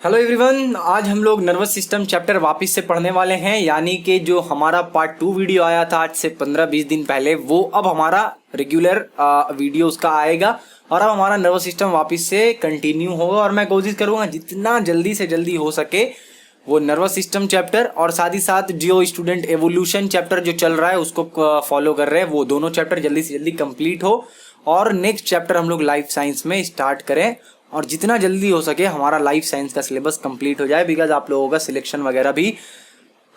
Hello everyone, आज हम लोग नर्वस सिस्टम चैप्टर वापस से पढ़ने वाले हैं। यानी कि जो हमारा पार्ट 2 वीडियो आया था आज से 15-20 दिन पहले, वो अब हमारा रेगुलर वीडियो उसका आएगा और अब हमारा नर्वस सिस्टम वापस से कंटिन्यू होगा। और मैं कोशिश करूंगा जितना जल्दी से जल्दी हो सके वो नर्वस सिस्टम चैप्टर और साथ ही साथ जो स्टूडेंट एवोल्यूशन चैप्टर जो चल रहा है उसको फॉलो कर रहे हैं, वो दोनों चैप्टर जल्दी से जल्दी कंप्लीट हो और नेक्स्ट चैप्टर हम लोग लाइफ साइंस में स्टार्ट करें और जितना जल्दी हो सके हमारा लाइफ साइंस का सिलेबस कंप्लीट हो जाए। बिकॉज आप लोगों का सिलेक्शन वगैरह भी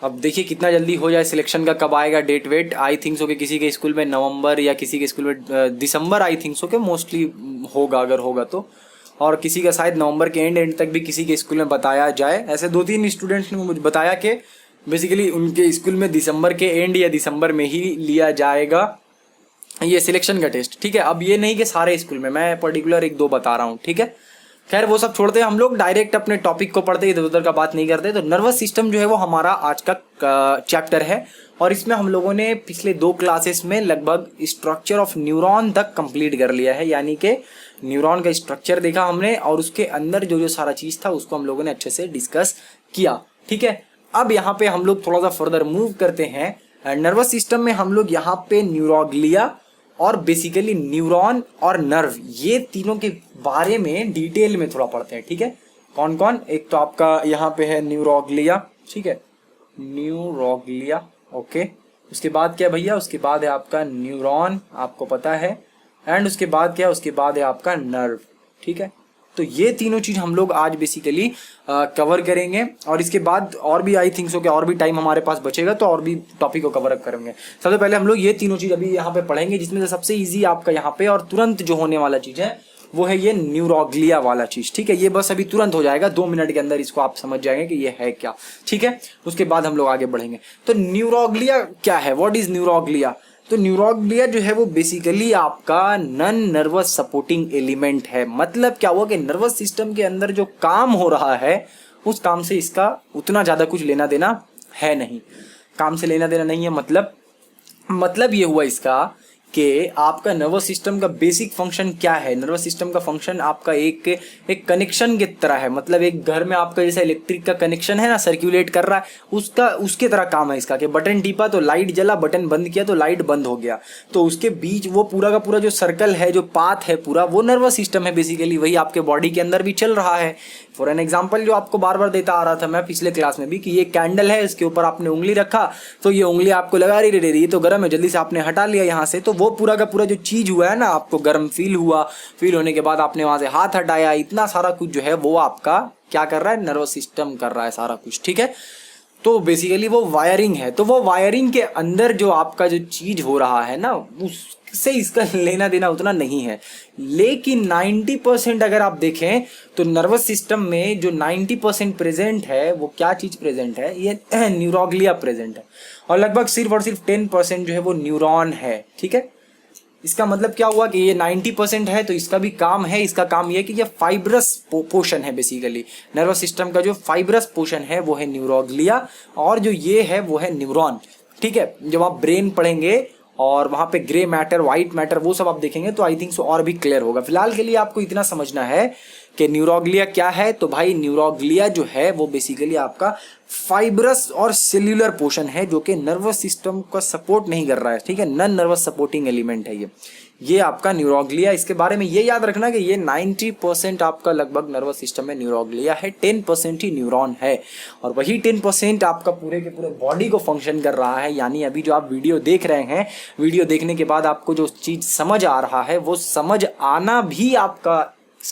अब देखिए कितना जल्दी हो जाए। सिलेक्शन का कब आएगा date wait, I think so कि किसी के स्कूल में नवंबर या किसी के स्कूल में दिसंबर आई थिंक सो के मोस्टली होगा अगर होगा तो, और किसी का शायद नवंबर के एंड तक भी किसी के स्कूल में बताया जाए। ऐसे 2-3 स्टूडेंट्स ने मुझे बताया कि बेसिकली उनके स्कूल में दिसंबर के एंड या दिसंबर में ही लिया जाएगा ये सिलेक्शन का टेस्ट। ठीक है, अब ये नहीं कि सारे स्कूल में, मैं पर्टिकुलर 1-2 बता रहा हूँ। ठीक है, खैर वो सब छोड़ते हैं, हम लोग डायरेक्ट अपने टॉपिक को पढ़ते, इधर उधर का बात नहीं करते। तो नर्वस सिस्टम जो है वो हमारा आज का चैप्टर है और इसमें हम लोगों ने पिछले 2 क्लासेस में लगभग स्ट्रक्चर ऑफ न्यूरॉन तक कंप्लीट कर लिया है। यानी कि न्यूरॉन का स्ट्रक्चर देखा हमने और उसके अंदर जो जो सारा चीज था उसको हम लोगों ने अच्छे से डिस्कस किया। ठीक है, अब यहाँ पे हम लोग थोड़ा सा फर्दर मूव करते हैं। नर्वस सिस्टम में हम लोग यहाँ पे न्यूरोग्लिया और बेसिकली न्यूरॉन और नर्व, ये तीनों के बारे में डिटेल में थोड़ा पढ़ते हैं। ठीक है, कौन कौन, एक तो आपका यहाँ पे है न्यूरोग्लिया। ठीक है, न्यूरोग्लिया, ओके। उसके बाद क्या भैया, उसके बाद है आपका न्यूरॉन, आपको पता है, एंड उसके बाद क्या, उसके बाद है आपका नर्व। ठीक है, तो ये तीनों चीज हम लोग आज बेसिकली कवर करेंगे और इसके बाद और भी आई थिंक सो कि और भी टाइम हमारे पास बचेगा तो और भी टॉपिक को कवर अप करेंगे। सबसे पहले हम लोग ये तीनों चीज अभी यहाँ पे पढ़ेंगे, जिसमें से सबसे इजी आपका यहाँ पे और तुरंत जो होने वाला चीज है वो है ये न्यूरोग्लिया वाला चीज। ठीक है, ये बस अभी तुरंत हो जाएगा, 2 मिनट के अंदर इसको आप समझ जाएंगे कि ये है क्या। ठीक है, उसके बाद हम लोग आगे बढ़ेंगे। तो न्यूरोग्लिया क्या है, व्हाट इज न्यूरोग्लिया? तो न्यूरोग्लिया जो है वो बेसिकली आपका नन नर्वस सपोर्टिंग एलिमेंट है। मतलब क्या हुआ कि नर्वस सिस्टम के अंदर जो काम हो रहा है उस काम से इसका उतना ज्यादा कुछ लेना देना है नहीं। काम से लेना देना नहीं है, मतलब ये हुआ इसका कि आपका नर्वस सिस्टम का बेसिक फंक्शन क्या है। नर्वस सिस्टम का फंक्शन आपका एक कनेक्शन की तरह है। मतलब एक घर में आपका जैसा इलेक्ट्रिक का कनेक्शन है ना, सर्कुलेट कर रहा है, उसके तरह काम है इसका कि बटन टिपा तो लाइट जला, बटन बंद किया तो लाइट बंद हो गया। तो उसके बीच वो पूरा का पूरा जो सर्कल है, जो पाथ है पूरा, वो नर्वस सिस्टम है बेसिकली। वही आपके बॉडी के अंदर भी चल रहा है। फॉर एन एग्जाम्पल जो आपको बार बार देता आ रहा था मैं पिछले क्लास में भी, कि ये कैंडल है, इसके ऊपर आपने उंगली रखा तो ये उंगली आपको लगा रही रही, तो गर्म है, जल्दी से आपने हटा लिया यहाँ से, तो वो पूरा का पूरा जो चीज हुआ है ना, आपको गर्म फील हुआ, फील होने के बाद आपने वहां से हाथ हटाया, इतना सारा कुछ जो है वो आपका क्या कर रहा है, नर्वस सिस्टम कर रहा है सारा कुछ। ठीक है, तो बेसिकली वो वायरिंग है। तो वो वायरिंग के अंदर जो आपका जो चीज हो रहा है ना, उससे इसका लेना देना उतना नहीं है। लेकिन 90% अगर आप देखें तो नर्वस सिस्टम में जो 90% प्रेजेंट है वो क्या चीज प्रेजेंट है, ये न्यूरोग्लिया प्रेजेंट है और लगभग सिर्फ और सिर्फ 10% जो है वो न्यूरॉन है। ठीक है, इसका मतलब क्या हुआ कि ये 90% है तो इसका भी काम है। इसका काम ये कि ये फाइब्रस पोर्शन है बेसिकली। नर्वस सिस्टम का जो फाइब्रस पोर्शन है वो है न्यूरोग्लिया और जो ये है वो है न्यूरॉन। ठीक है, जब आप ब्रेन पढ़ेंगे और वहां पे ग्रे मैटर, व्हाइट मैटर, वो सब आप देखेंगे तो आई थिंक सो और भी क्लियर होगा। फिलहाल के लिए आपको इतना समझना है कि न्यूरोग्लिया क्या है। तो भाई न्यूरोग्लिया जो है वो बेसिकली आपका फाइब्रस और सेल्यूलर पोर्शन है जो कि नर्वस सिस्टम का सपोर्ट नहीं कर रहा है। ठीक है, नन नर्वस सपोर्टिंग एलिमेंट है ये आपका न्यूरोग्लिया। इसके बारे में ये याद रखना कि ये 90% आपका लगभग नर्वस सिस्टम में न्यूरोग्लिया है, 10% ही न्यूरॉन है और वही 10% आपका पूरे के पूरे बॉडी को फंक्शन कर रहा है। यानी अभी जो आप वीडियो देख रहे हैं, वीडियो देखने के बाद आपको जो चीज समझ आ रहा है वो समझ आना भी आपका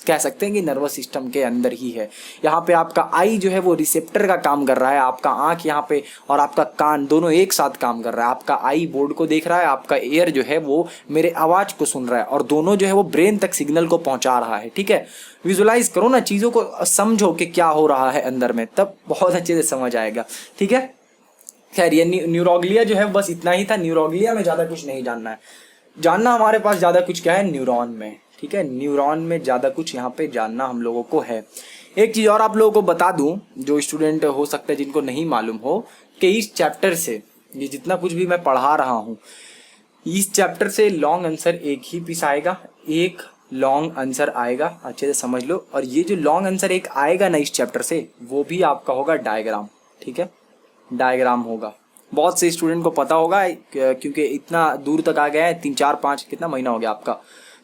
कह सकते हैं कि नर्वस सिस्टम के अंदर ही है। यहाँ पे आपका आई जो है वो रिसेप्टर का काम कर रहा है, आपका आंख यहाँ पे और आपका कान दोनों एक साथ काम कर रहा है। आपका आई बोर्ड को देख रहा है, आपका एयर जो है वो मेरे आवाज को सुन रहा है और दोनों जो है वो ब्रेन तक सिग्नल को पहुंचा रहा है। ठीक है, विजुअलाइज करो ना, चीजों को समझो कि क्या हो रहा है अंदर में, तब बहुत अच्छे से समझ आएगा। ठीक है, खैर ये न्यूरोग्लिया जो है बस इतना ही था। न्यूरोग्लिया में ज्यादा कुछ नहीं जानना है, जानना हमारे पास ज्यादा कुछ क्या है, न्यूरॉन में। ठीक है, न्यूरॉन में ज्यादा कुछ यहाँ पे जानना हम लोगों को है। एक चीज और आप लोगों को बता दूं, जो स्टूडेंट हो सकता है जिनको नहीं मालूम हो, कि इस चैप्टर से ये जितना कुछ भी मैं पढ़ा रहा हूँ, इस चैप्टर से लॉन्ग आंसर एक ही पीस आएगा, एक लॉन्ग आंसर आएगा, अच्छे से समझ लो। और ये जो लॉन्ग आंसर एक आएगा ना इस चैप्टर से, वो भी आपका होगा डायग्राम, ठीक है, डायग्राम होगा। बहुत से स्टूडेंट को पता होगा क्योंकि इतना दूर तक आ गया है, 3-4-5 कितना महीना हो गया आपका,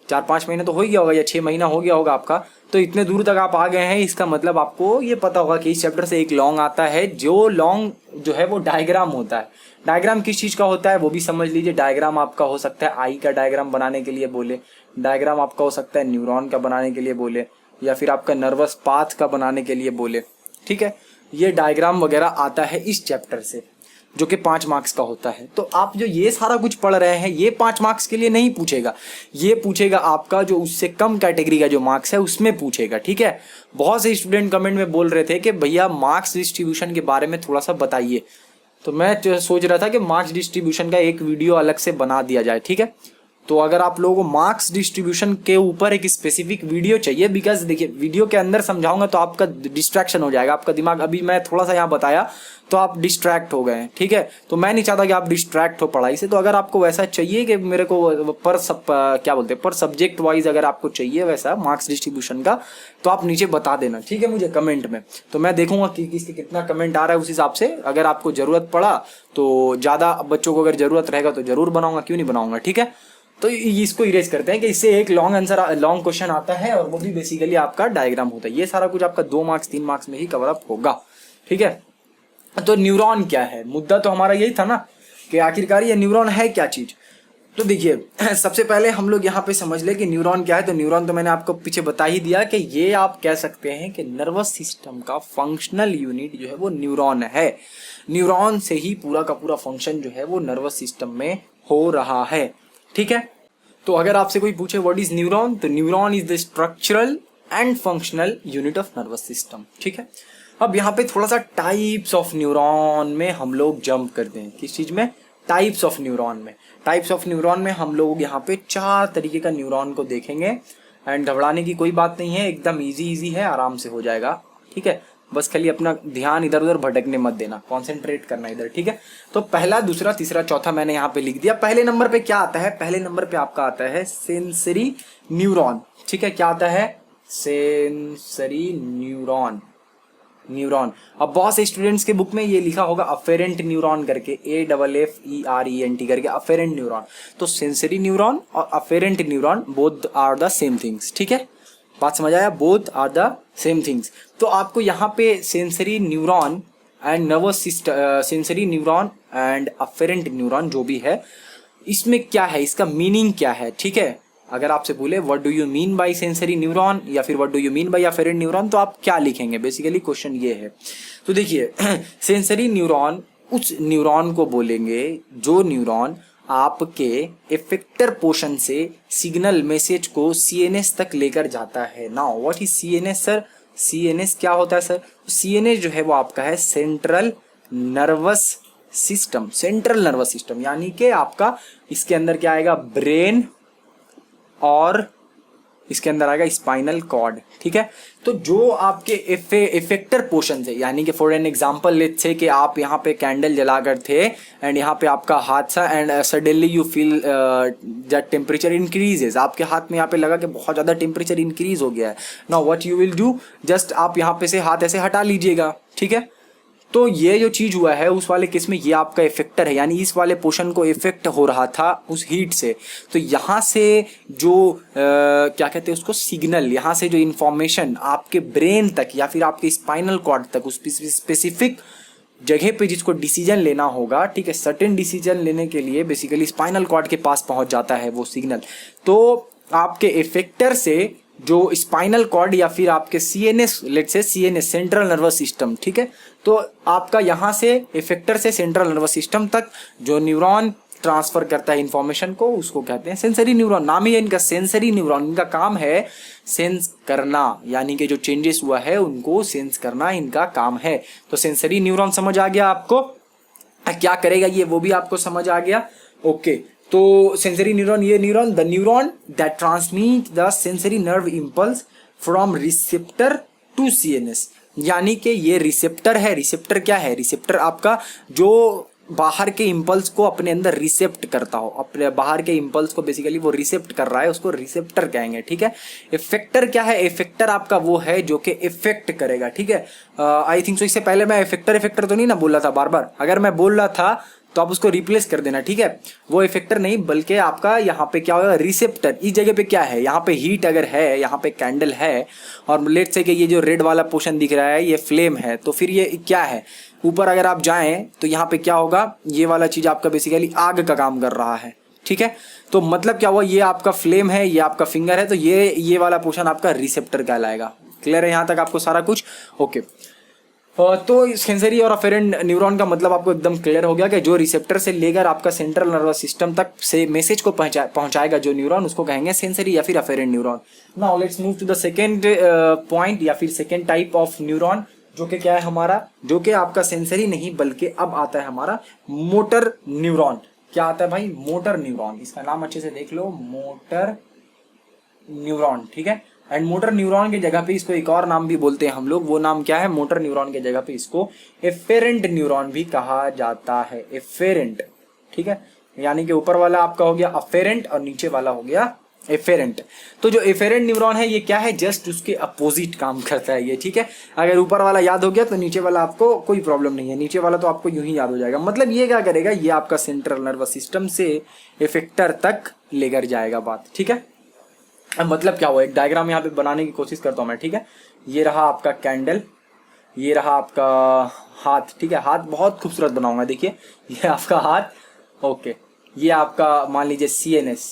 4-5 महीने तो हो गया होगा या 6 महीना हो गया होगा आपका। तो इतने दूर तक आप आ गए हैं, इसका मतलब आपको ये पता होगा कि इस चैप्टर से एक लॉन्ग आता है, जो लॉन्ग जो है वो डायग्राम होता है। डायग्राम किस चीज़ का होता है वो भी समझ लीजिए। डायग्राम आपका हो सकता है आई का डायग्राम बनाने के लिए बोले, डायग्राम आपका हो सकता है न्यूरॉन का बनाने के लिए बोले, या फिर आपका नर्वस पाथ का बनाने के लिए बोले, ठीक है। ये डायग्राम वगैरह आता है इस चैप्टर से, जो कि 5 मार्क्स का होता है। तो आप जो ये सारा कुछ पढ़ रहे हैं, ये 5 मार्क्स के लिए नहीं पूछेगा, ये पूछेगा आपका जो उससे कम कैटेगरी का जो मार्क्स है उसमें पूछेगा, ठीक है। बहुत से स्टूडेंट कमेंट में बोल रहे थे कि भैया मार्क्स डिस्ट्रीब्यूशन के बारे में थोड़ा सा बताइए, तो मैं सोच रहा था कि मार्क्स डिस्ट्रीब्यूशन का एक वीडियो अलग से बना दिया जाए, ठीक है। तो अगर आप लोगों को मार्क्स डिस्ट्रीब्यूशन के ऊपर एक स्पेसिफिक वीडियो चाहिए, बिकॉज देखिए वीडियो के अंदर समझाऊंगा तो आपका डिस्ट्रैक्शन हो जाएगा, आपका दिमाग, अभी मैं थोड़ा सा यहाँ बताया तो आप डिस्ट्रैक्ट हो गए हैं, ठीक है। तो मैं नहीं चाहता कि आप डिस्ट्रैक्ट हो पढ़ाई से। तो अगर आपको वैसा चाहिए कि मेरे को क्या बोलते हैं पर सब्जेक्ट वाइज अगर आपको चाहिए वैसा मार्क्स डिस्ट्रीब्यूशन का, तो आप नीचे बता देना, ठीक है, मुझे कमेंट में। तो मैं देखूंगा कि किसके कितना कमेंट आ रहा है, उस हिसाब से अगर आपको जरूरत पड़ा तो ज़्यादा बच्चों को अगर जरूरत रहेगा तो जरूर बनाऊंगा, क्यों नहीं बनाऊंगा, ठीक है। तो इसको इरेज करते हैं कि इससे एक लॉन्ग आंसर, लॉन्ग क्वेश्चन आता है और वो भी बेसिकली आपका डायग्राम होता है। ये सारा कुछ आपका 2 मार्क्स 3 मार्क्स में ही कवर अप होगा, ठीक है। तो न्यूरॉन क्या है, मुद्दा तो हमारा यही था ना कि आखिरकार ये न्यूरॉन है क्या चीज। तो देखिए सबसे पहले हम लोग यहाँ पे समझ ले कि न्यूरॉन क्या है। तो न्यूरॉन तो मैंने आपको पीछे बता ही दिया कि ये आप कह सकते हैं कि नर्वस सिस्टम का फंक्शनल यूनिट जो है वो न्यूरॉन है। न्यूरॉन से ही पूरा का पूरा फंक्शन जो है वो नर्वस सिस्टम में हो रहा है, ठीक है। तो अगर आपसे कोई पूछे व्हाट इज न्यूरॉन, तो neuron is the structural and functional unit of nervous system, ठीक है। अब यहाँ पे थोड़ा सा टाइप्स ऑफ न्यूरॉन में हम लोग जंप करते हैं। किस चीज में? टाइप्स ऑफ न्यूरॉन में। टाइप्स ऑफ न्यूरॉन में हम लोग यहाँ पे 4 तरीके का न्यूरॉन को देखेंगे। एंड घबराने की कोई बात नहीं है, एकदम इजी है, आराम से हो जाएगा, ठीक है। बस खाली अपना ध्यान इधर उधर भटकने मत देना, कॉन्सेंट्रेट करना इधर, ठीक है। तो पहला, दूसरा, तीसरा, चौथा मैंने यहाँ पे लिख दिया। पहले नंबर पे क्या आता है? पहले नंबर पे आपका आता है सेंसरी न्यूरॉन, ठीक है। क्या आता है? Sensory neuron. अब बहुत से स्टूडेंट्स के बुक में ये लिखा होगा अफेरेंट न्यूरॉन करके, AFFERENT करके, अफेरेंट न्यूरॉन। तो सेंसरी न्यूरॉन और afferent neuron both are the same things, ठीक है। बात समझ आया? Both are the same things. तो आपको यहाँ पे sensory neuron and nervous system, sensory neuron and afferent neuron जो भी है, इसमें क्या है, इसका मीनिंग क्या है, ठीक है। अगर आपसे बोले what do you mean by sensory neuron या फिर what do you mean by afferent neuron, तो आप क्या लिखेंगे? बेसिकली क्वेश्चन ये है। तो देखिए सेंसरी न्यूरॉन उस न्यूरॉन को बोलेंगे जो न्यूरॉन आपके इफेक्टर पोर्शन से सिग्नल मैसेज को CNS तक लेकर जाता है। Now what is CNS sir? CNS क्या होता है सर? CNS जो है वो आपका है central nervous system. Central nervous system यानी कि आपका इसके अंदर क्या आएगा? ब्रेन और इसके अंदर आएगा स्पाइनल कॉर्ड, ठीक है। तो जो आपके इफेक्टर पोर्शन से, यानी कि for an example let's say कि आप यहाँ पे कैंडल जलाकर थे एंड यहाँ पे आपका हादसा and suddenly you feel that temperature increases, आपके हाथ में यहाँ पे लगा कि बहुत ज़्यादा टेम्परेचर इंक्रीज हो गया है। Now what you will do, just आप यहाँ पे से हाथ ऐसे हटा लीजिएगा, ठीक है। तो ये जो चीज हुआ है उस वाले केस में ये आपका इफेक्टर है, यानी इस वाले पोर्शन को इफेक्ट हो रहा था उस हीट से। तो यहाँ से जो क्या कहते हैं उसको, सिग्नल, यहाँ से जो इंफॉर्मेशन आपके ब्रेन तक या फिर आपके स्पाइनल कॉर्ड तक, उस स्पेसिफिक जगह पे जिसको डिसीजन लेना होगा, ठीक है, सर्टेन डिसीजन लेने के लिए बेसिकली स्पाइनल कॉर्ड के पास पहुंच जाता है वो सिग्नल। तो आपके इफेक्टर से जो स्पाइनल कॉर्ड या फिर आपके CNS, let's say CNS central nervous system, ठीक है। तो आपका यहाँ से इफेक्टर से सेंट्रल नर्वस सिस्टम तक जो न्यूरॉन ट्रांसफर करता है इंफॉर्मेशन को, उसको कहते हैं सेंसरी न्यूरॉन। नाम ही है इनका सेंसरी न्यूरॉन। इनका काम है सेंस करना, यानी कि जो चेंजेस हुआ है उनको सेंस करना इनका काम है। तो सेंसरी न्यूरॉन समझ आ गया आपको, क्या करेगा ये वो भी आपको समझ आ गया, ओके। तो सेंसरी न्यूरॉन, ये neuron, the neuron that transmit the sensory nerve impulse from receptor to CNS, यानी कि ये रिसेप्टर है। रिसेप्टर क्या है? रिसेप्टर आपका जो बाहर के इम्पल्स को अपने अंदर रिसेप्ट करता हो, अपने बाहर के इम्पल्स को बेसिकली वो रिसेप्ट कर रहा है, उसको रिसेप्टर कहेंगे, ठीक है। इफेक्टर क्या है? इफेक्टर आपका वो है जो कि इफेक्ट करेगा, ठीक है। आई थिंक सो इससे पहले मैं इफेक्टर तो नहीं ना बोल रहा था बार बार, अगर मैं बोल रहा था तो आप उसको रिप्लेस कर देना, ठीक है। वो इफेक्टर नहीं बल्कि आपका यहाँ पे क्या होगा, रिसेप्टर। इस जगह पे क्या है, यहाँ पे हीट अगर है, यहाँ पे कैंडल है और लेट्स से कि ये जो रेड वाला पोर्शन दिख रहा है ये फ्लेम है, तो फिर ये क्या है, ऊपर अगर आप जाएं तो यहाँ पे क्या होगा, ये वाला चीज आपका बेसिकली आग का काम कर रहा है, ठीक है। तो मतलब क्या हुआ, ये आपका फ्लेम है, ये आपका फिंगर है, तो ये वाला पोर्शन आपका रिसेप्टर कहलाएगा। क्लियर है यहाँ तक आपको सारा कुछ? ओके। तो सेंसरी और अफेरेंट न्यूरॉन का मतलब आपको एकदम क्लियर हो गया कि जो रिसेप्टर से लेकर आपका सेंट्रल नर्वस सिस्टम तक से मैसेज को पहुंचाएगा जो न्यूरॉन, उसको कहेंगे सेंसरी या फिर afferent neuron. Now let's move to the second point या फिर सेकंड टाइप ऑफ न्यूरॉन, जो कि क्या है हमारा, जो कि आपका सेंसरी नहीं बल्कि अब आता है हमारा मोटर न्यूरॉन। क्या आता है भाई? Motor neuron. इसका नाम अच्छे से देख लो, मोटर न्यूरॉन, ठीक है। एंड मोटर न्यूरॉन की जगह पे इसको एक और नाम भी बोलते हैं हम लोग, वो नाम क्या है? मोटर न्यूरॉन की जगह पे इसको एफेरेंट न्यूरॉन भी कहा जाता है, एफेरेंट, ठीक है। यानी कि ऊपर वाला आपका हो गया अफेरेंट और नीचे वाला हो गया एफेरेंट। तो जो एफेरेंट न्यूरॉन है ये क्या है? जस्ट उसके अपोजिट काम करता है ये, ठीक है। अगर ऊपर वाला याद हो गया तो नीचे वाला आपको कोई प्रॉब्लम नहीं है, नीचे वाला तो आपको यूं ही याद हो जाएगा। मतलब ये क्या करेगा, ये आपका सेंट्रल नर्वस सिस्टम से इफेक्टर तक लेकर जाएगा बात, ठीक है। मतलब क्या हुआ, एक डायग्राम यहाँ पे बनाने की कोशिश करता हूं मैं, ठीक है। ये रहा आपका कैंडल, ये रहा आपका हाथ, ठीक है। हाथ बहुत खूबसूरत बनाऊंगा, देखिए ये आपका हाथ, ओके। ये आपका मान लीजिए CNS,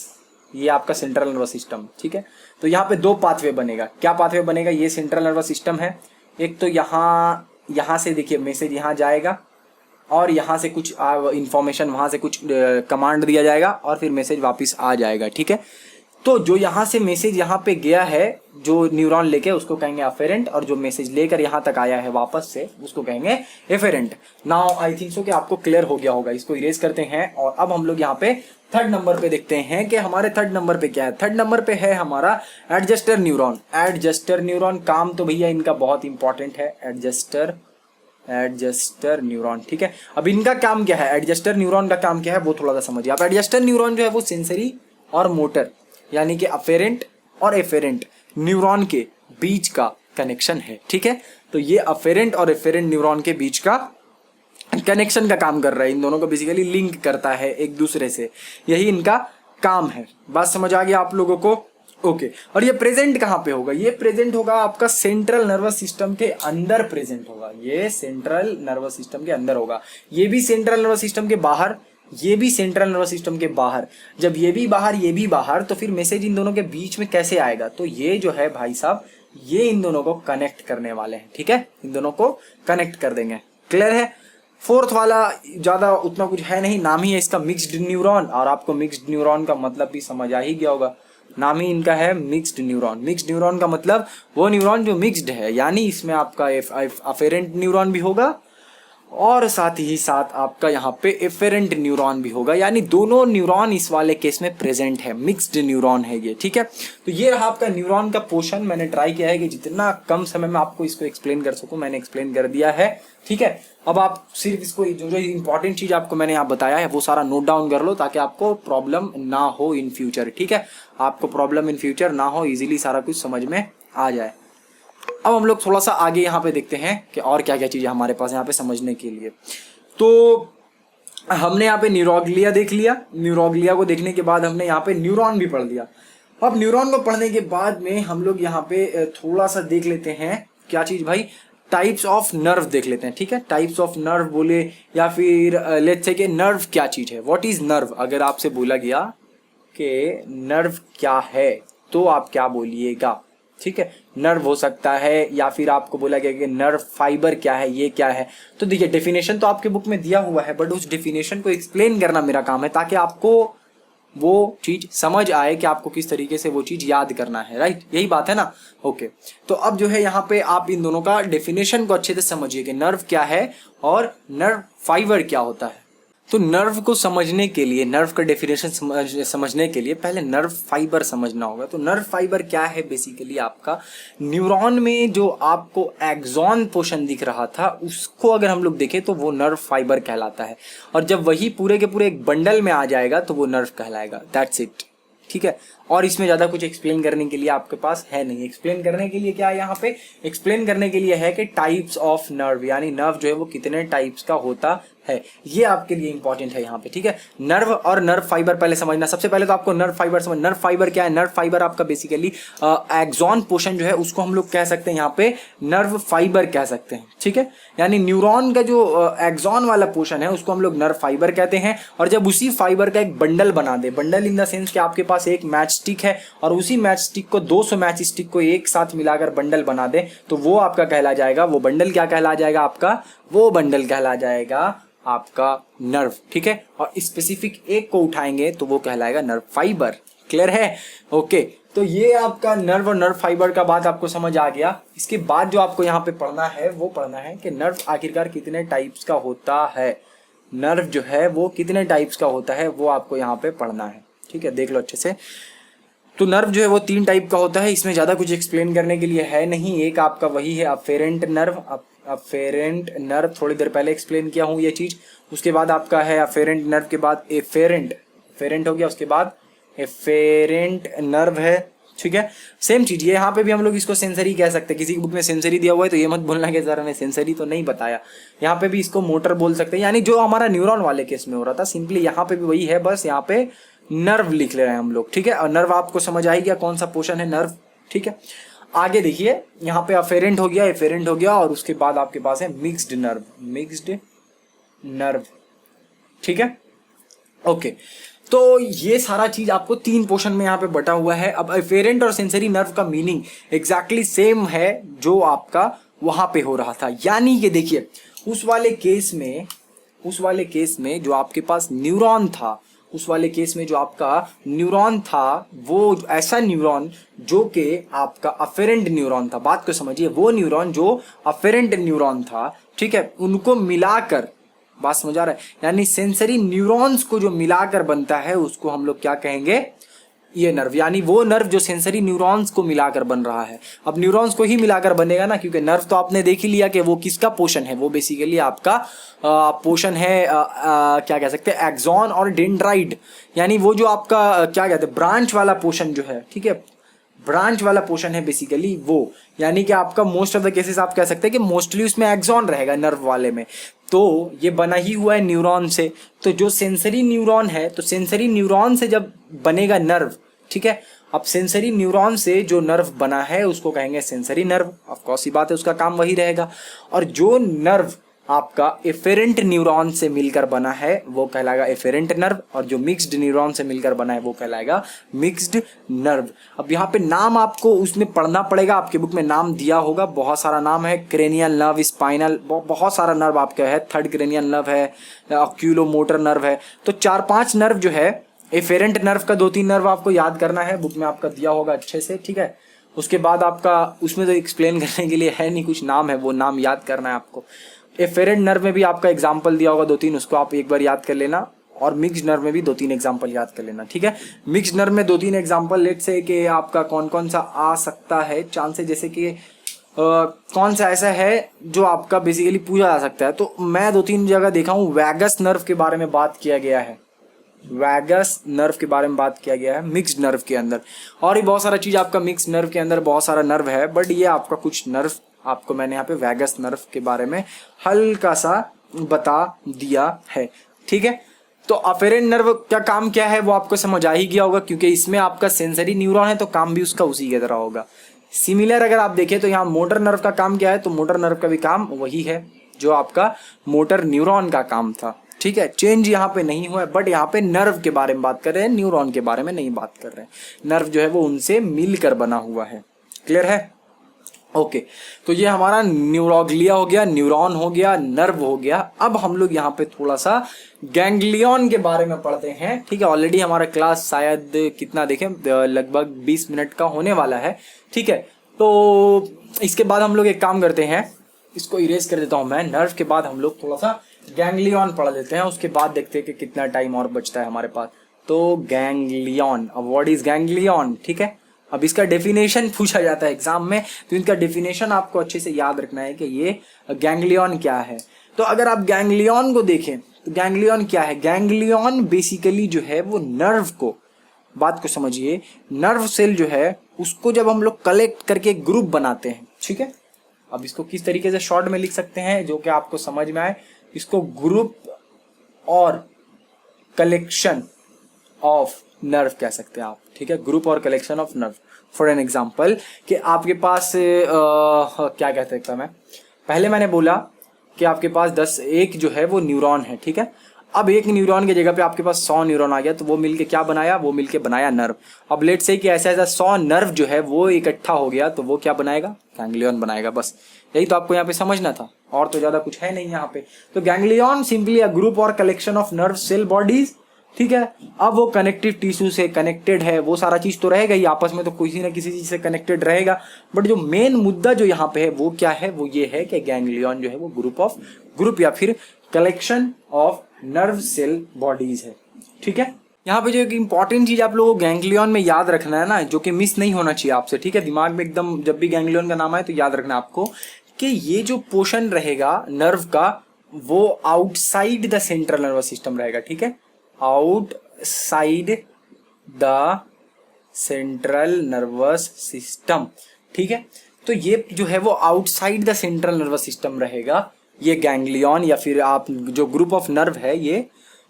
ये आपका सेंट्रल नर्वस सिस्टम, ठीक है। तो यहाँ पे दो पाथवे बनेगा। क्या पाथवे बनेगा? ये सेंट्रल नर्वस सिस्टम है, एक तो यहाँ से देखिए मैसेज यहाँ जाएगा और यहाँ से कुछ इंफॉर्मेशन, वहां से कुछ कमांड दिया जाएगा और फिर मैसेज वापस आ जाएगा, ठीक है। तो जो यहाँ से मैसेज यहाँ पे गया है जो न्यूरॉन लेके, उसको कहेंगे अफेरेंट, और जो मैसेज लेकर यहाँ तक आया है वापस से, उसको कहेंगे efferent. Now I think so कि आपको क्लियर हो गया होगा। इसको इरेज करते हैं और अब हम लोग यहाँ पे थर्ड नंबर पे देखते हैं कि हमारे थर्ड नंबर पे क्या है। थर्ड नंबर पे है हमारा एडजस्टर न्यूरॉन। एडजस्टर न्यूरॉन, काम तो भैया इनका बहुत इंपॉर्टेंट है, एडजस्टर न्यूरॉन, ठीक है। अब इनका काम क्या है, एडजस्टर न्यूरॉन का काम क्या है वो थोड़ा सा समझिए आप। एडजस्टर न्यूरॉन जो है वो सेंसरी और मोटर यानी कि अफेरेंट और एफेरेंट न्यूरॉन के बीच का कनेक्शन है, ठीक है। तो ये अफेरेंट और एफेरेंट न्यूरॉन के बीच का कनेक्शन का काम कर रहा है, इन दोनों को बेसिकली लिंक करता है एक दूसरे से, यही इनका काम है। बात समझ आ गया आप लोगों को? ओके। और ये प्रेजेंट कहाँ पे होगा? ये प्रेजेंट होगा आपका सेंट्रल नर्वस सिस्टम के अंदर प्रेजेंट होगा। ये सेंट्रल नर्वस सिस्टम के अंदर होगा, ये भी सेंट्रल नर्वस सिस्टम के बाहर, ये भी सेंट्रल नर्वस सिस्टम के बाहर। जब ये भी बाहर ये भी बाहर, तो फिर मैसेज इन दोनों के बीच में कैसे आएगा? तो ये जो है भाई साहब, ये इन दोनों को कनेक्ट करने वाले हैं, ठीक है। इन दोनों को कनेक्ट कर देंगे। क्लियर है? फोर्थ वाला ज्यादा उतना कुछ है नहीं, नाम ही है इसका मिक्स्ड न्यूरॉन, और आपको मिक्स्ड न्यूरॉन का मतलब भी समझ आ ही गया होगा। नाम ही इनका है मिक्स्ड न्यूरॉन। मिक्स्ड न्यूरॉन का मतलब वो न्यूरॉन जो मिक्स्ड है, यानी इसमें आपका अफेरेंट न्यूरॉन भी होगा और साथ ही साथ आपका यहाँ पे एफेरेंट न्यूरॉन भी होगा, यानी दोनों न्यूरॉन इस वाले केस में प्रेजेंट है। मिक्स्ड न्यूरॉन है ये, ठीक है। तो ये रहा आपका न्यूरॉन का पोर्शन। मैंने ट्राई किया है कि जितना कम समय में आपको इसको एक्सप्लेन कर सकूं, मैंने एक्सप्लेन कर दिया है, ठीक है। अब आप सिर्फ इसको जो इंपॉर्टेंट चीज आपको मैंने यहाँ बताया है वो सारा नोट डाउन कर लो, ताकि आपको प्रॉब्लम ना हो इन फ्यूचर, ठीक है। आपको प्रॉब्लम इन फ्यूचर ना हो, इजीली सारा कुछ समझ में आ जाए। अब हम लोग थोड़ा सा आगे यहाँ पे देखते हैं कि और क्या क्या चीजें हमारे पास यहाँ पे समझने के लिए। तो हमने यहाँ पे न्यूरोग्लिया देख लिया, न्यूरोग्लिया को देखने के बाद हमने यहाँ पे न्यूरॉन भी पढ़ लिया। अब न्यूरॉन को पढ़ने के बाद में हम लोग यहाँ पे थोड़ा सा देख लेते हैं क्या चीज भाई, टाइप्स ऑफ नर्व देख लेते हैं, ठीक है। टाइप्स ऑफ नर्व बोले या फिर लेट्स से कि नर्व क्या चीज है, व्हाट इज नर्व। अगर आपसे बोला गया कि नर्व क्या है तो आप क्या बोलिएगा, ठीक है। नर्व हो सकता है, या फिर आपको बोला गया कि नर्व फाइबर क्या है, ये क्या है। तो देखिए डेफिनेशन तो आपके बुक में दिया हुआ है, बट उस डेफिनेशन को एक्सप्लेन करना मेरा काम है, ताकि आपको वो चीज समझ आए कि आपको किस तरीके से वो चीज याद करना है, राइट। यही बात है ना। ओके। तो अब जो है यहाँ पे आप इन दोनों का डेफिनेशन को अच्छे से समझिए कि नर्व क्या है और नर्व फाइबर क्या होता है। तो नर्व को समझने के लिए, नर्व का डेफिनेशन समझने के लिए पहले नर्व फाइबर समझना होगा। तो नर्व फाइबर क्या है? बेसिकली आपका न्यूरॉन में जो आपको एक्सॉन पोर्शन दिख रहा था उसको अगर हम लोग देखें तो वो नर्व फाइबर कहलाता है, और जब वही पूरे के पूरे एक बंडल में आ जाएगा तो वो नर्व कहलाएगा। दैट्स इट, ठीक है। और इसमें ज़्यादा कुछ एक्सप्लेन करने के लिए आपके पास है नहीं। एक्सप्लेन करने के लिए क्या है यहाँ पे? एक्सप्लेन करने के लिए है कि टाइप्स ऑफ नर्व, यानी नर्व जो है वो कितने टाइप्स का होता है, ये आपके लिए इंपॉर्टेंट है यहाँ पे, ठीक है। नर्व और नर्व फाइबर पहले समझना। सबसे पहले तो आपको नर्व फाइबर समझ। नर्व फाइबर क्या है? नर्व फाइबर आपका बेसिकली एक्सॉन पोर्शन जो है उसको हम लोग कह सकते हैं यहाँ पे नर्व फाइबर कह सकते हैं, ठीक है। यानी न्यूरॉन का जो एक्सॉन वाला पोर्शन है उसको हम लोग नर्व फाइबर कहते हैं। और जब उसी फाइबर का एक बंडल बना दे, बंडल इन द सेंस कि आपके पास एक मैच स्टिक है और उसी मैच स्टिक को 200 मैच स्टिक को एक साथ मिलाकर बंडल बना दे, तो वो आपका कहला जाएगा, वो बंडल क्या कहला जाएगा आपका? वो बंडल कहला जाएगा आपका नर्व, ठीक है। और स्पेसिफिक एक को उठाएंगे तो वो कहलाएगा नर्व फाइबर। क्लियर है? ओके, तो ये आपका नर्व और नर्व फाइबर का बात आपको समझ आ गया। इसके बाद जो आपको यहाँ पे पढ़ना है वो पढ़ना है कि नर्व आखिरकार कितने टाइप्स का होता है। नर्व जो है वो कितने टाइप्स का होता है वो आपको यहाँ पे पढ़ना है, ठीक है। देख लो अच्छे से। तो नर्व जो है वो 3 टाइप का होता है। इसमें ज़्यादा कुछ एक्सप्लेन करने के लिए है नहीं। एक आपका वही है अफेरेंट नर्व। अफेरेंट नर्व थोड़ी देर पहले एक्सप्लेन किया हूँ ये चीज़। उसके बाद आपका है अफेरेंट नर्व के बाद एफेरेंट, फेरेंट हो गया, उसके बाद एफेरेंट नर्व है, ठीक है। सेम चीज़ ये यहाँ पे भी हम लोग इसको सेंसरी कह सकते हैं। किसी की बुक में सेंसरी दिया हुआ है तो ये मत बोलना कि सर हमें सेंसरी तो नहीं बताया। यहाँ पे भी इसको मोटर बोल सकते हैं, यानी जो हमारा न्यूरॉन वाले केस में हो रहा था सिंपली यहाँ पे भी वही है, बस यहाँ पे नर्व लिख ले रहे हैं हम लोग, ठीक है। और नर्व आपको समझ आ ही गया कौन सा पोर्शन है नर्व, ठीक है। आगे देखिए यहाँ पे अफेरेंट हो गया, एफेरेंट हो गया, और उसके बाद आपके पास है मिक्स्ड नर्व, मिक्स्ड नर्व, ठीक है। ओके, तो ये सारा चीज आपको 3 पोर्शन में यहाँ पे बटा हुआ है। अब एफेरेंट और सेंसरी नर्व का मीनिंग एग्जैक्टली सेम है जो आपका वहां पे हो रहा था। यानी कि देखिए उस वाले केस में जो आपके पास न्यूरॉन था, उस वाले केस में जो आपका न्यूरॉन था वो ऐसा न्यूरॉन जो कि आपका अफेरेंट न्यूरॉन था। बात को समझिए, वो न्यूरॉन जो अफेरेंट न्यूरॉन था, ठीक है, उनको मिलाकर, बात समझ आ रहा है, यानी सेंसरी न्यूरॉन्स को जो मिलाकर बनता है उसको हम लोग क्या कहेंगे? ये नर्व। यानी वो नर्व जो सेंसरी न्यूरॉन्स को मिलाकर बन रहा है। अब न्यूरॉन्स को ही मिलाकर बनेगा ना, क्योंकि नर्व तो आपने देख ही लिया कि वो किसका पोर्शन है, वो बेसिकली आपका पोर्शन है, क्या कह सकते हैं, एक्सॉन और डेंड्राइट। यानी वो जो आपका क्या कहते हैं, ब्रांच वाला पोर्शन जो है, ठीक है, ब्रांच वाला पोर्शन है बेसिकली वो। यानी कि आपका मोस्ट ऑफ द केसेस आप कह सकते हैं कि मोस्टली उसमें एक्सॉन रहेगा नर्व वाले में। तो ये बना ही हुआ है न्यूरॉन से। तो जो सेंसरी न्यूरॉन है, तो सेंसरी न्यूरॉन से जब बनेगा नर्व, ठीक है। अब सेंसरी न्यूरॉन से जो नर्व बना है उसको कहेंगे सेंसरी नर्व। ऑफ कोर्स ही बात है, उसका काम वही रहेगा। और जो नर्व आपका एफेरेंट न्यूरॉन से मिलकर बना है वो कहलाएगा एफेरेंट नर्व, और जो मिक्स्ड न्यूरॉन से मिलकर बना है वो कहलाएगा मिक्स्ड नर्व। अब यहाँ पे नाम आपको उसमें पढ़ना पड़ेगा, आपके बुक में नाम दिया होगा, बहुत सारा नाम है। क्रेनियल नर्व, स्पाइनल, बहुत सारा नर्व आपका है। थर्ड क्रेनियल नर्व है, ऑक्यूलोमोटर नर्व है। तो 4-5 नर्व जो है, एफेरेंट नर्व का 2-3 नर्व आपको याद करना है, बुक में आपका दिया होगा अच्छे से, ठीक है। उसके बाद आपका उसमें तो एक्सप्लेन करने के लिए है नहीं, कुछ नाम है वो नाम याद करना है आपको। एफेरेंट नर्व में भी आपका एग्जाम्पल दिया होगा 2-3, उसको आप एक बार याद कर लेना। और मिक्स्ड नर्व में भी 2-3 एग्जाम्पल याद कर लेना, ठीक है। मिक्स्ड नर्व में 2-3 एग्जाम्पल लेट से कि आपका कौन कौन सा आ सकता है चांसेस, जैसे कि कौन सा ऐसा है जो आपका बेसिकली पूछा जा सकता है। तो मैं 2-3 जगह देखा हूँ, वैगस नर्व के बारे में बात किया गया है, वैगस नर्व के बारे में बात किया गया है मिक्स्ड नर्व के अंदर। और भी बहुत सारा चीज आपका मिक्स्ड नर्व के अंदर बहुत सारा नर्व है, बट ये आपका कुछ नर्व आपको मैंने यहाँ पे वैगस नर्व के बारे में हल्का सा बता दिया है, ठीक है। तो अफेरेंट नर्व का काम क्या है वो आपको समझ आ ही गया होगा, क्योंकि इसमें आपका सेंसरी न्यूरॉन है तो काम भी उसका उसी की तरह होगा। सिमिलर अगर आप देखें तो यहाँ मोटर नर्व का काम क्या है, तो मोटर नर्व का भी काम वही है जो आपका मोटर न्यूरॉन का काम था, ठीक है। चेंज यहाँ पे नहीं हुआ है, बट यहाँ पे नर्व के बारे में बात कर रहे हैं, न्यूरॉन के बारे में नहीं बात कर रहे हैं। नर्व जो है वो उनसे मिलकर बना हुआ है। क्लियर है? ओके, तो ये हमारा न्यूरोग्लिया हो गया, न्यूरॉन हो गया, नर्व हो गया। अब हम लोग यहाँ पे थोड़ा सा गैंग्लियन के बारे में पढ़ते हैं, ठीक है। ऑलरेडी हमारा क्लास शायद कितना देखें, लगभग 20 मिनट का होने वाला है, ठीक है। तो इसके बाद हम लोग एक काम करते हैं, इसको इरेज कर देता हूं मैं। नर्व के बाद हम लोग थोड़ा सा गैंग्लियन पढ़ लेते हैं, उसके बाद देखते हैं कि कितना टाइम और बचता है हमारे पास। तो गैंग्लियन, अब व्हाट इज गैंग्लियन, ठीक है। अब इसका डेफिनेशन पूछा जाता है एग्जाम में, तो इनका डेफिनेशन आपको अच्छे से याद रखना है कि ये गैंग्लियन क्या है। तो अगर आप गैंग्लियन को देखें तो गैंग्लियन क्या है, गैंग्लियन बेसिकली जो है वो नर्व को, बात को समझिए, नर्व सेल जो है उसको जब हम लोग कलेक्ट करके ग्रुप बनाते हैं, ठीक है। अब इसको किस तरीके से शॉर्ट में लिख सकते हैं जो कि आपको समझ में आए, इसको ग्रुप और कलेक्शन ऑफ नर्व कह सकते हैं आप, ठीक है, ग्रुप और collection of nerve. For an example कि आपके पास क्या कह सकता मैं, पहले मैंने बोला कि आपके पास 10 एक जो है वो न्यूरॉन है, ठीक है। अब एक न्यूरॉन की जगह पे आपके पास 100 न्यूरॉन आ गया, तो वो मिलके क्या बनाया, वो मिलके बनाया नर्व। अब लेट से कि ऐसा ऐसा 100 नर्व जो है वो इकट्ठा हो गया, तो वो क्या बनाएगा, गैंग्लियन बनाएगा। बस यही तो आपको यहाँ पे समझना था, और तो ज्यादा कुछ है नहीं यहाँ पे। तो गैंग्लियन सिंपली अ ग्रुप और collection of nerve cell bodies, ठीक है। अब वो कनेक्टिव टिश्यू से कनेक्टेड है, वो सारा चीज तो रहेगा ही, आपस में तो किसी ना किसी चीज से कनेक्टेड रहेगा। बट जो मेन मुद्दा जो यहाँ पे है वो क्या है, वो ये है कि गैंग्लियन जो है वो ग्रुप या फिर collection of nerve cell bodies है, ठीक है। यहाँ पे जो एक इंपॉर्टेंट चीज आप लोगों को गैंग्लियन में याद रखना है ना, जो कि मिस नहीं होना चाहिए आपसे, ठीक है, दिमाग में एकदम, जब भी गैंग्लियन का नाम आए तो याद रखना आपको कि ये जो पोर्शन रहेगा नर्व का वो outside the central nervous system रहेगा, ठीक है, outside the central nervous system, ठीक है। तो ये जो है वो outside the central nervous system रहेगा, ये गैंग्लियन या फिर आप जो ग्रुप ऑफ नर्व है ये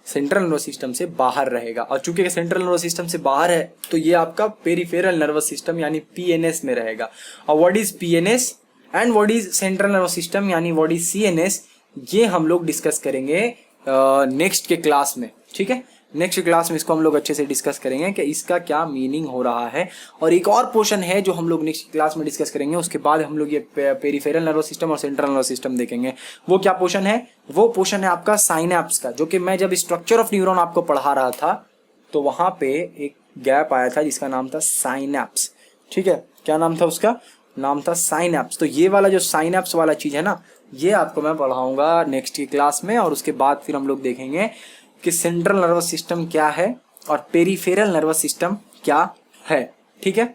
सेंट्रल नर्वस सिस्टम से बाहर रहेगा। और चूंकि सेंट्रल नर्वस सिस्टम से बाहर है तो ये आपका पेरिफेरल नर्वस सिस्टम यानी पीएनएस में रहेगा। और what is PNS and what is central nervous system यानी व्हाट इज सीएनएस, ये हम लोग डिस्कस करेंगे नेक्स्ट के क्लास में, ठीक है। नेक्स्ट क्लास में इसको हम लोग अच्छे से डिस्कस करेंगे कि इसका क्या मीनिंग हो रहा है। और एक और पोर्शन है जो हम लोग नेक्स्ट क्लास में डिस्कस करेंगे, उसके बाद हम लोग ये पेरिफेरल नर्वस सिस्टम और सेंट्रल नर्वस सिस्टम देखेंगे। वो क्या पोर्शन है, वो पोर्शन है आपका साइनैप्स का, जो कि मैं जब स्ट्रक्चर ऑफ न्यूरॉन आपको पढ़ा रहा था तो वहां पे एक गैप आया था जिसका नाम था साइनैप्स, ठीक है। क्या नाम था उसका, नाम था साइनैप्स। तो ये वाला जो साइनैप्स वाला चीज है ना, ये आपको मैं पढ़ाऊंगा नेक्स्ट की क्लास में। और उसके बाद फिर हम लोग देखेंगे कि सेंट्रल नर्वस सिस्टम क्या है और पेरिफेरल नर्वस सिस्टम क्या है, ठीक है।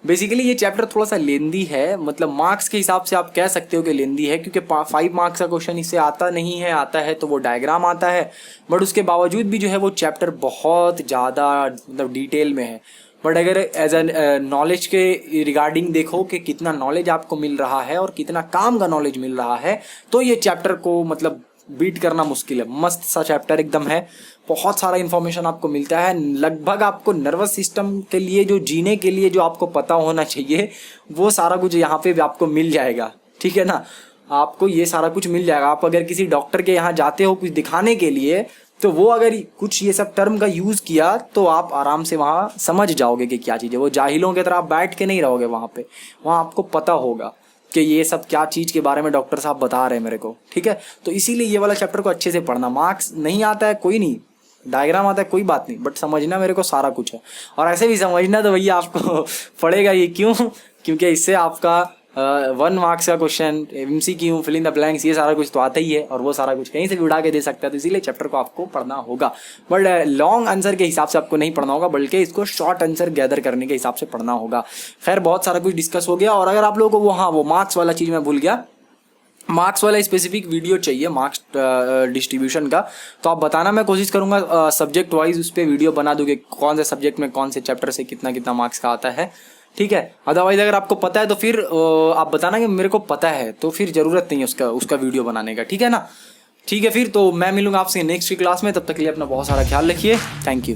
बेसिकली ये चैप्टर थोड़ा सा लेंदी है, मतलब मार्क्स के हिसाब से आप कह सकते हो कि लेंदी है, क्योंकि 5 मार्क्स का क्वेश्चन इससे आता नहीं है, आता है तो वो डायग्राम आता है। बट उसके बावजूद भी जो है वो चैप्टर बहुत ज़्यादा मतलब डिटेल में है। बट अगर एज अ नॉलेज के रिगार्डिंग देखो कि कितना नॉलेज आपको मिल रहा है और कितना काम का नॉलेज मिल रहा है, तो ये चैप्टर को मतलब बीट करना मुश्किल है। मस्त सा चैप्टर एकदम है, बहुत सारा इन्फॉर्मेशन आपको मिलता है। लगभग आपको नर्वस सिस्टम के लिए जो जीने के लिए जो आपको पता होना चाहिए वो सारा कुछ यहाँ पे भी आपको मिल जाएगा, ठीक है ना। आपको ये सारा कुछ मिल जाएगा। आप अगर किसी डॉक्टर के यहाँ जाते हो कुछ दिखाने के लिए, तो वो अगर कुछ ये सब टर्म का यूज किया तो आप आराम से वहाँ समझ जाओगे कि क्या चीज़ है। वो जाहिलों की तरह आप बैठ के नहीं रहोगे वहाँ पे, वहाँ आपको पता होगा कि ये सब क्या चीज़ के बारे में डॉक्टर साहब बता रहे हैं मेरे को, ठीक है। तो इसीलिए ये वाला चैप्टर को अच्छे से पढ़ना। मार्क्स नहीं आता है कोई नहीं, डायग्राम आता है कोई बात नहीं, बट समझना मेरे को सारा कुछ है। और ऐसे भी समझना तो भैया आपको पड़ेगा ये, क्यों, क्योंकि इससे आपका 1 मार्क्स का question, MCQ, fill in the blanks, ये सारा कुछ तो आता ही है। और वो सारा कुछ कहीं से भी उड़ा के दे सकता है, तो इसीलिए चैप्टर को आपको पढ़ना होगा। बट लॉन्ग आंसर के हिसाब से आपको नहीं पढ़ना होगा, बल्कि इसको शॉर्ट आंसर गैदर करने के हिसाब से पढ़ना होगा। खैर बहुत सारा कुछ डिस्कस हो गया। और अगर आप लोगों को वो मार्क्स वाला चीज़ मैं भूल गया, मार्क्स वाला स्पेसिफिक वीडियो चाहिए मार्क्स डिस्ट्रीब्यूशन का, तो आप बताना, मैं कोशिश करूंगा सब्जेक्ट वाइज उस पर वीडियो बना दूंगे, कौन से सब्जेक्ट में कौन से चैप्टर से कितना कितना मार्क्स का आता है, ठीक है। अदरवाइज अगर आपको पता है तो फिर आप बताना कि मेरे को पता है, तो फिर जरूरत नहीं है उसका वीडियो बनाने का, ठीक है ना। ठीक है, फिर तो मैं मिलूंगा आपसे नेक्स्ट क्लास में। तब तक के लिए अपना बहुत सारा ख्याल रखिए। Thank you.